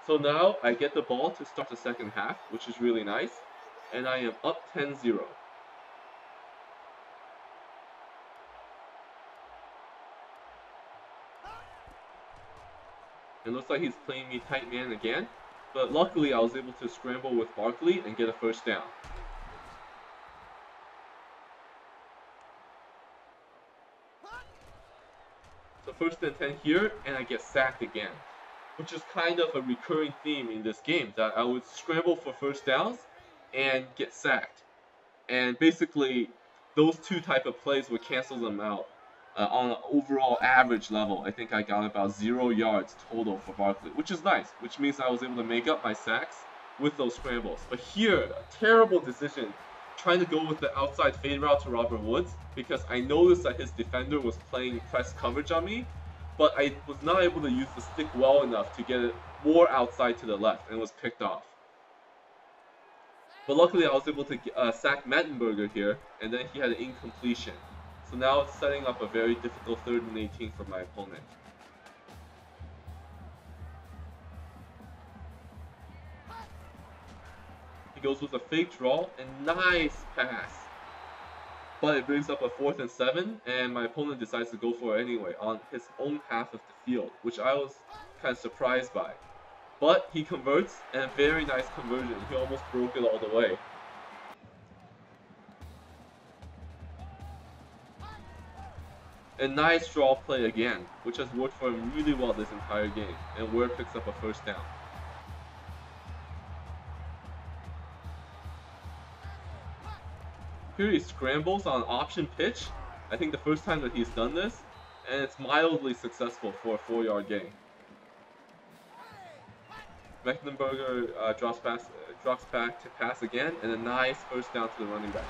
So now I get the ball to start the second half, which is really nice, and I am up 10-0. It looks like he's playing me tight man again, but luckily I was able to scramble with Barkley and get a first down. So first and 10 here, and I get sacked again, which is kind of a recurring theme in this game, that I would scramble for first downs and get sacked. And basically, those two type of plays would cancel them out. On an overall average level, I think I got about 0 yards total for Barkley, which is nice, which means I was able to make up my sacks with those scrambles. But here, a terrible decision trying to go with the outside fade route to Robert Woods, because I noticed that his defender was playing press coverage on me, but I was not able to use the stick well enough to get it more outside to the left, and was picked off. But luckily I was able to sack Mettenberger here, and then he had an incompletion. So now it's setting up a very difficult 3rd and 18 for my opponent. He goes with a fake draw, and nice pass. But it brings up a 4th and 7, and my opponent decides to go for it anyway on his own half of the field, which I was kind of surprised by. But he converts, and a very nice conversion. He almost broke it all the way. A nice draw play again, which has worked for him really well this entire game, and Ware picks up a first down. Here he scrambles on option pitch. I think the first time that he's done this, and it's mildly successful for a 4-yard gain. Mecklenburger drops back to pass again, and a nice first down to the running back.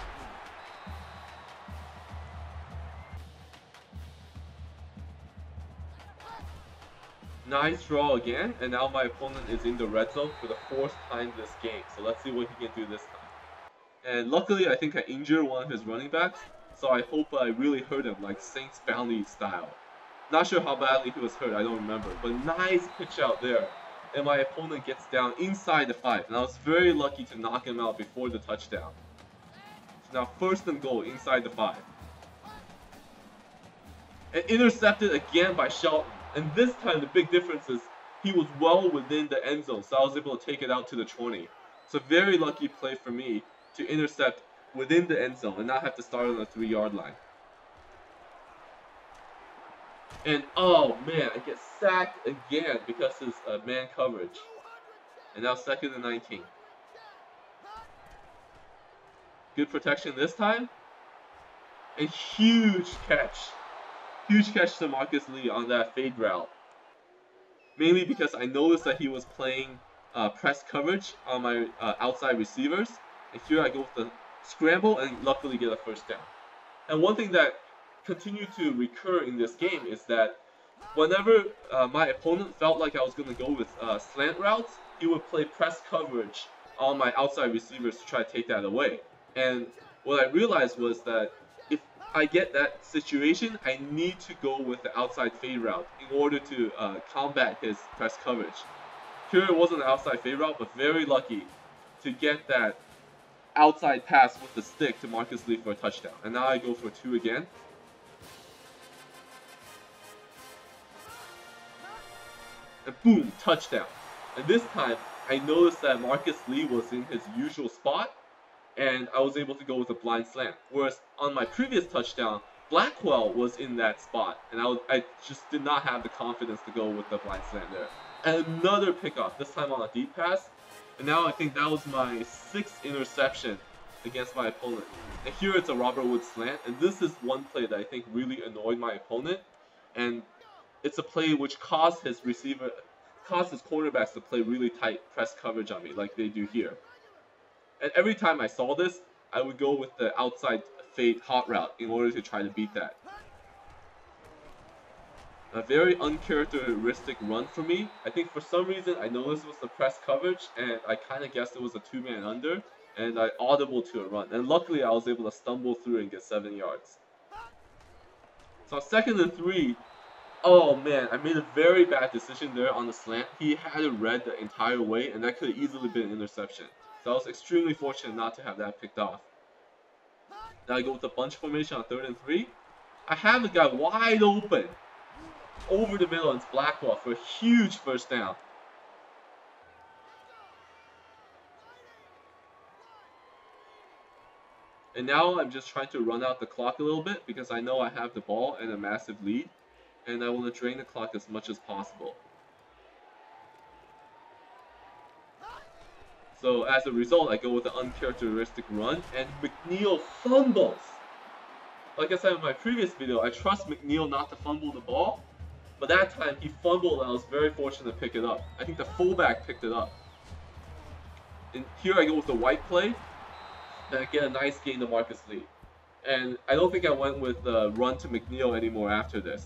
Nice draw again, and now my opponent is in the red zone for the 4th time this game. So let's see what he can do this time. And luckily, I think I injured one of his running backs, so I hope I really hurt him, like Saints Bounty style. Not sure how badly he was hurt, I don't remember, but nice pitch out there. And my opponent gets down inside the 5, and I was very lucky to knock him out before the touchdown. So now 1st and goal inside the 5. And intercepted again by Shelton. And this time the big difference is he was well within the end zone, so I was able to take it out to the 20. So very lucky play for me to intercept within the end zone and not have to start on the 3-yard line. And oh man, I get sacked again because of man coverage. And now 2nd and 19. Good protection this time. A huge catch. Huge catch to Marcus Lee on that fade route. Mainly because I noticed that he was playing press coverage on my outside receivers. And here I go with the scramble and luckily get a first down. And one thing that continued to recur in this game is that whenever my opponent felt like I was going to go with slant routes, he would play press coverage on my outside receivers to try to take that away. And what I realized was that if I get that situation, I need to go with the outside fade route in order to combat his press coverage. Here it wasn't an outside fade route, but very lucky to get that outside pass with the stick to Marcus Lee for a touchdown. And now I go for 2 again. And boom, touchdown. And this time, I noticed that Marcus Lee was in his usual spot, and I was able to go with a blind slant. Whereas on my previous touchdown, Blackwell was in that spot, and I just did not have the confidence to go with the blind slant there. And another pickoff, this time on a deep pass. And now I think that was my 6th interception against my opponent. And here it's a Robert Woods slant, and this is one play that I think really annoyed my opponent. And it's a play which caused his cornerbacks to play really tight press coverage on me, like they do here. And every time I saw this, I would go with the outside fade hot route in order to try to beat that. A very uncharacteristic run for me. I think for some reason I noticed it was the press coverage, and I kind of guessed it was a 2-man under, and I audible to a run. And luckily I was able to stumble through and get 7 yards. So 2nd and 3, Oh man, I made a very bad decision there on the slant. He had it read the entire way, and that could have easily been an interception. So I was extremely fortunate not to have that picked off. Now I go with the bunch formation on 3rd and 3. I have the guy wide open over the middle, and it's Blackwell for a huge first down. And now I'm just trying to run out the clock a little bit because I know I have the ball and a massive lead, and I want to drain the clock as much as possible. So as a result, I go with the uncharacteristic run, and McNeil fumbles. Like I said in my previous video, I trust McNeil not to fumble the ball, but that time he fumbled and I was very fortunate to pick it up. I think the fullback picked it up. And here I go with the white play, and I get a nice gain to Marcus Lee. And I don't think I went with the run to McNeil anymore after this.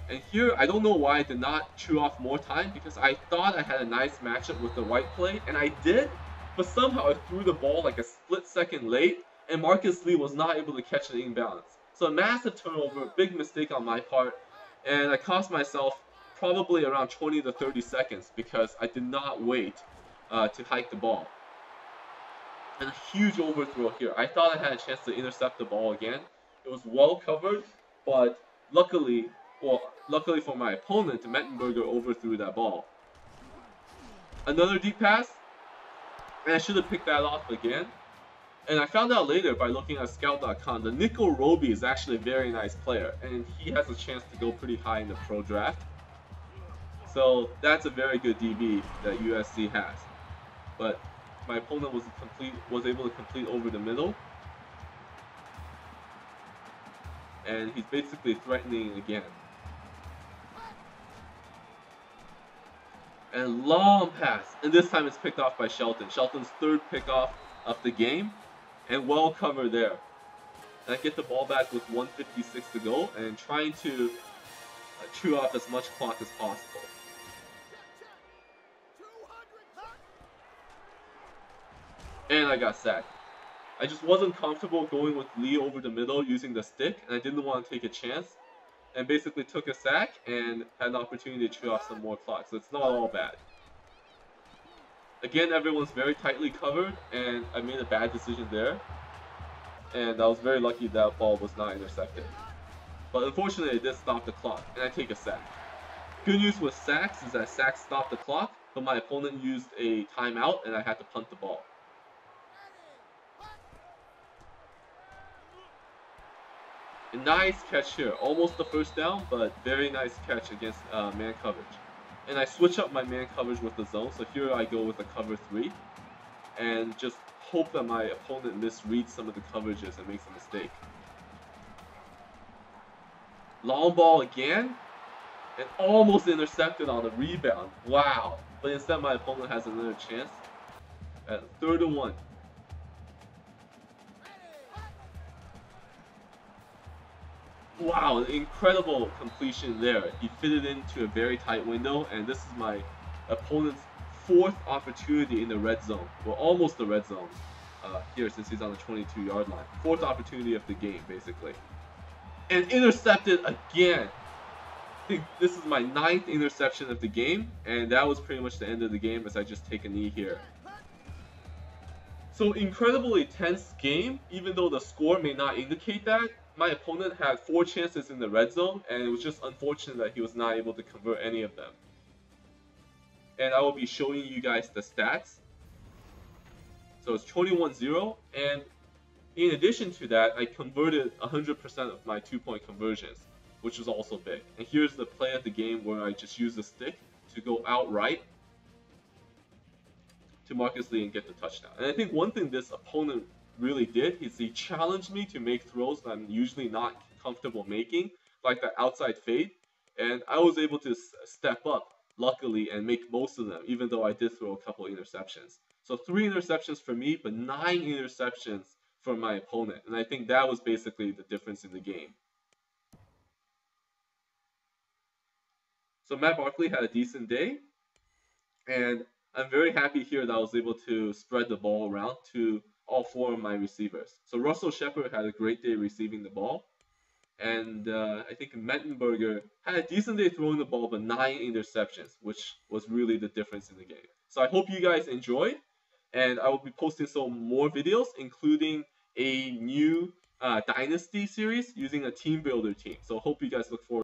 And here, I don't know why I did not chew off more time, because I thought I had a nice matchup with the white play, and I did, but somehow I threw the ball like a split second late, and Marcus Lee was not able to catch it inbounds. So a massive turnover, big mistake on my part, and I cost myself probably around 20 to 30 seconds because I did not wait to hike the ball. And a huge overthrow here. I thought I had a chance to intercept the ball again. It was well covered, but luckily for my opponent, Mettenberger overthrew that ball. Another deep pass, and I should have picked that off again. And I found out later by looking at Scout.com that Nico Roby is actually a very nice player, and he has a chance to go pretty high in the pro draft. So that's a very good DB that USC has. But my opponent was able to complete over the middle, and he's basically threatening again. And long pass, and this time it's picked off by Shelton. Shelton's 3rd pickoff of the game, and well covered there. And I get the ball back with 1:56 to go, and trying to chew off as much clock as possible. And I got sacked. I just wasn't comfortable going with Lee over the middle using the stick, and I didn't want to take a chance. And basically took a sack and had an opportunity to chew off some more clock, so it's not all bad. Again, everyone's very tightly covered, and I made a bad decision there. And I was very lucky that ball was not intercepted. But unfortunately, it did stop the clock, and I take a sack. Good news with sacks is that sacks stop the clock, but my opponent used a timeout, and I had to punt the ball. A nice catch here, almost the first down, but very nice catch against man coverage. And I switch up my man coverage with the zone, so here I go with a cover 3, and just hope that my opponent misreads some of the coverages and makes a mistake. Long ball again, and almost intercepted on the rebound. Wow, but instead my opponent has another chance at 3rd and 1. Wow, an incredible completion there. He fitted into a very tight window, and this is my opponent's 4th opportunity in the red zone. Well, almost the red zone here, since he's on the 22-yard line. 4th opportunity of the game, basically. And intercepted again. I think this is my 9th interception of the game, and that was pretty much the end of the game as I just take a knee here. So incredibly tense game, even though the score may not indicate that. My opponent had 4 chances in the red zone, and it was just unfortunate that he was not able to convert any of them. And I will be showing you guys the stats. So it's 21-0, and in addition to that, I converted 100% of my 2-point conversions, which was also big. And here's the play of the game where I just use the stick to go outright to Marcus Lee and get the touchdown. And I think one thing this opponent really did is he challenged me to make throws that I'm usually not comfortable making, like the outside fade, and I was able to step up, luckily, and make most of them, even though I did throw a couple interceptions. So 3 interceptions for me, but 9 interceptions for my opponent, and I think that was basically the difference in the game. So Matt Barkley had a decent day, and I'm very happy here that I was able to spread the ball around to all 4 of my receivers. So Russell Shepard had a great day receiving the ball. And I think Mettenberger had a decent day throwing the ball, but 9 interceptions, which was really the difference in the game. So I hope you guys enjoyed, and I will be posting some more videos, including a new Dynasty series using a team builder team. So hope you guys look forward.